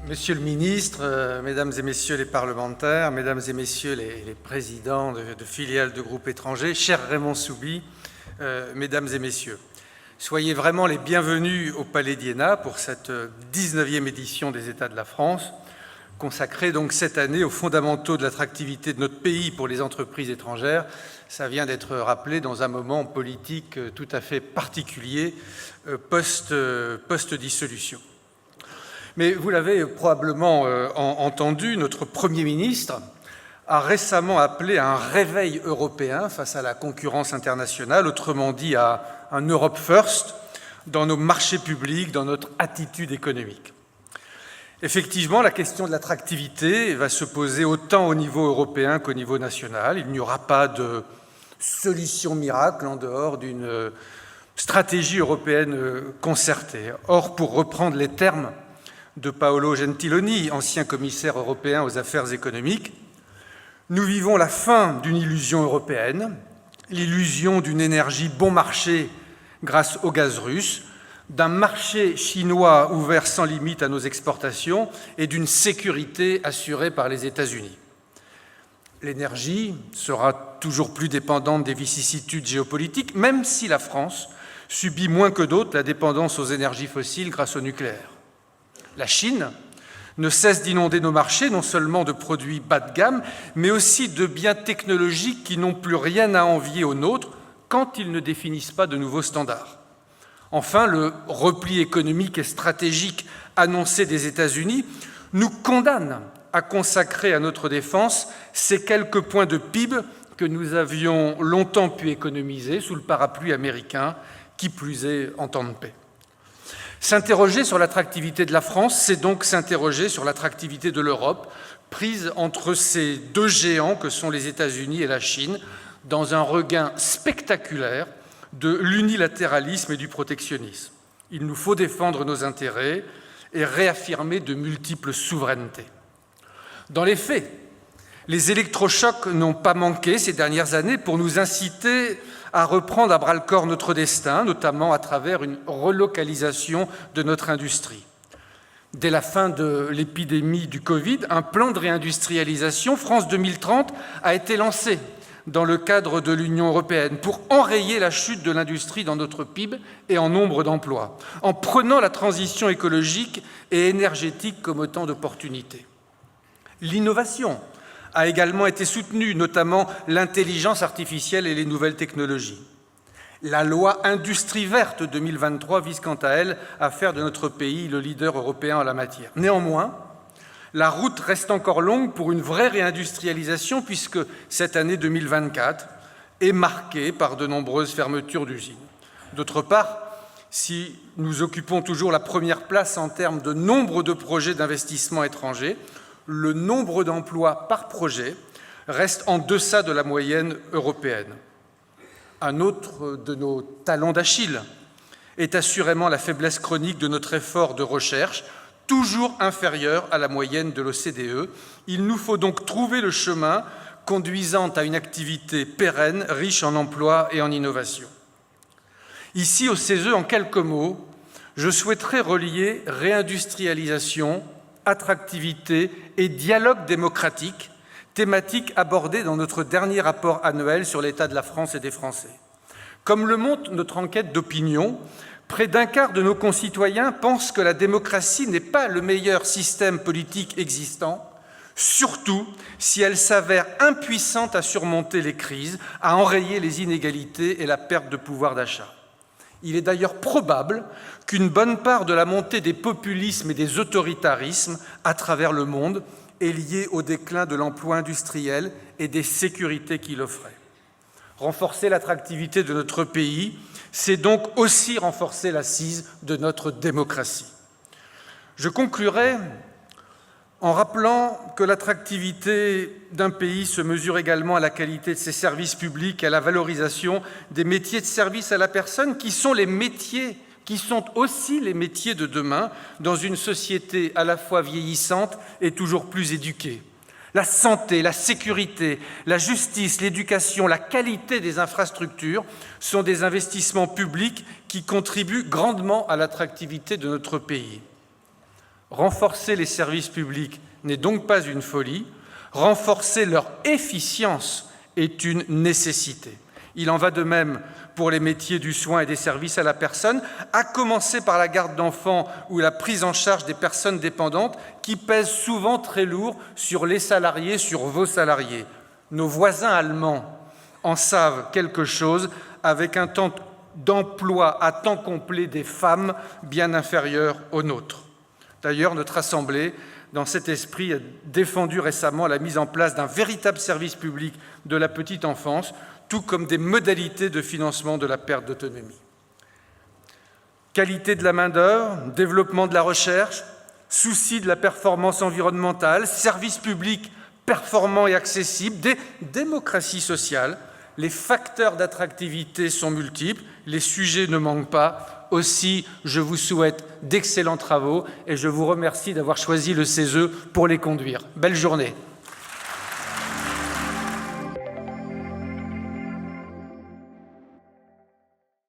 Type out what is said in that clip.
Monsieur le ministre, mesdames et messieurs les parlementaires, mesdames et messieurs les présidents de filiales de groupes étrangers, cher Raymond Soubi, mesdames et messieurs, soyez vraiment les bienvenus au Palais d'Iéna pour cette 19e édition des États de la France, consacrée donc cette année aux fondamentaux de l'attractivité de notre pays pour les entreprises étrangères. Ça vient d'être rappelé dans un moment politique tout à fait particulier, post-dissolution. Mais vous l'avez probablement entendu, notre Premier ministre a récemment appelé à un réveil européen face à la concurrence internationale, autrement dit à un Europe First dans nos marchés publics, dans notre attitude économique. Effectivement, la question de l'attractivité va se poser autant au niveau européen qu'au niveau national. Il n'y aura pas de solution miracle en dehors d'une stratégie européenne concertée. Or, pour reprendre les termes de Paolo Gentiloni, ancien commissaire européen aux affaires économiques, nous vivons la fin d'une illusion européenne, l'illusion d'une énergie bon marché grâce au gaz russe, d'un marché chinois ouvert sans limite à nos exportations et d'une sécurité assurée par les États-Unis. L'énergie sera toujours plus dépendante des vicissitudes géopolitiques, même si la France subit moins que d'autres la dépendance aux énergies fossiles grâce au nucléaire. La Chine ne cesse d'inonder nos marchés, non seulement de produits bas de gamme, mais aussi de biens technologiques qui n'ont plus rien à envier aux nôtres quand ils ne définissent pas de nouveaux standards. Enfin, le repli économique et stratégique annoncé des États-Unis nous condamne à consacrer à notre défense ces quelques points de PIB que nous avions longtemps pu économiser sous le parapluie américain, qui plus est en temps de paix. S'interroger sur l'attractivité de la France, c'est donc s'interroger sur l'attractivité de l'Europe, prise entre ces deux géants que sont les États-Unis et la Chine, dans un regain spectaculaire de l'unilatéralisme et du protectionnisme. Il nous faut défendre nos intérêts et réaffirmer de multiples souverainetés. Dans les faits, les électrochocs n'ont pas manqué ces dernières années pour nous inciter à reprendre à bras-le-corps notre destin, notamment à travers une relocalisation de notre industrie. Dès la fin de l'épidémie du Covid, un plan de réindustrialisation France 2030 a été lancé dans le cadre de l'Union européenne pour enrayer la chute de l'industrie dans notre PIB et en nombre d'emplois, en prenant la transition écologique et énergétique comme autant d'opportunités. L'innovation a également été soutenue, notamment l'intelligence artificielle et les nouvelles technologies. La loi Industrie verte 2023 vise quant à elle à faire de notre pays le leader européen en la matière. Néanmoins, la route reste encore longue pour une vraie réindustrialisation puisque cette année 2024 est marquée par de nombreuses fermetures d'usines. D'autre part, si nous occupons toujours la première place en termes de nombre de projets d'investissement étrangers, le nombre d'emplois par projet reste en deçà de la moyenne européenne. Un autre de nos talons d'Achille est assurément la faiblesse chronique de notre effort de recherche, toujours inférieur à la moyenne de l'OCDE. Il nous faut donc trouver le chemin conduisant à une activité pérenne, riche en emplois et en innovation. Ici, au CESE, en quelques mots, je souhaiterais relier réindustrialisation, attractivité et dialogue démocratique, thématique abordée dans notre dernier rapport annuel sur l'état de la France et des Français. Comme le montre notre enquête d'opinion, près d'un quart de nos concitoyens pensent que la démocratie n'est pas le meilleur système politique existant, surtout si elle s'avère impuissante à surmonter les crises, à enrayer les inégalités et la perte de pouvoir d'achat. Il est d'ailleurs probable qu'une bonne part de la montée des populismes et des autoritarismes à travers le monde est liée au déclin de l'emploi industriel et des sécurités qu'il offrait. Renforcer l'attractivité de notre pays, c'est donc aussi renforcer l'assise de notre démocratie. Je conclurai en rappelant que l'attractivité d'un pays se mesure également à la qualité de ses services publics, à la valorisation des métiers de service à la personne, qui sont aussi les métiers de demain dans une société à la fois vieillissante et toujours plus éduquée. La santé, la sécurité, la justice, l'éducation, la qualité des infrastructures sont des investissements publics qui contribuent grandement à l'attractivité de notre pays. Renforcer les services publics n'est donc pas une folie, renforcer leur efficience est une nécessité. Il en va de même pour les métiers du soin et des services à la personne, à commencer par la garde d'enfants ou la prise en charge des personnes dépendantes qui pèsent souvent très lourd sur les salariés, sur vos salariés. Nos voisins allemands en savent quelque chose avec un temps d'emploi à temps complet des femmes bien inférieur au nôtre. D'ailleurs, notre Assemblée, dans cet esprit, a défendu récemment la mise en place d'un véritable service public de la petite enfance, tout comme des modalités de financement de la perte d'autonomie. Qualité de la main-d'œuvre, développement de la recherche, souci de la performance environnementale, services publics performants et accessibles, démocratie sociale, les facteurs d'attractivité sont multiples, les sujets ne manquent pas. Aussi, je vous souhaite d'excellents travaux et je vous remercie d'avoir choisi le CESE pour les conduire. Belle journée.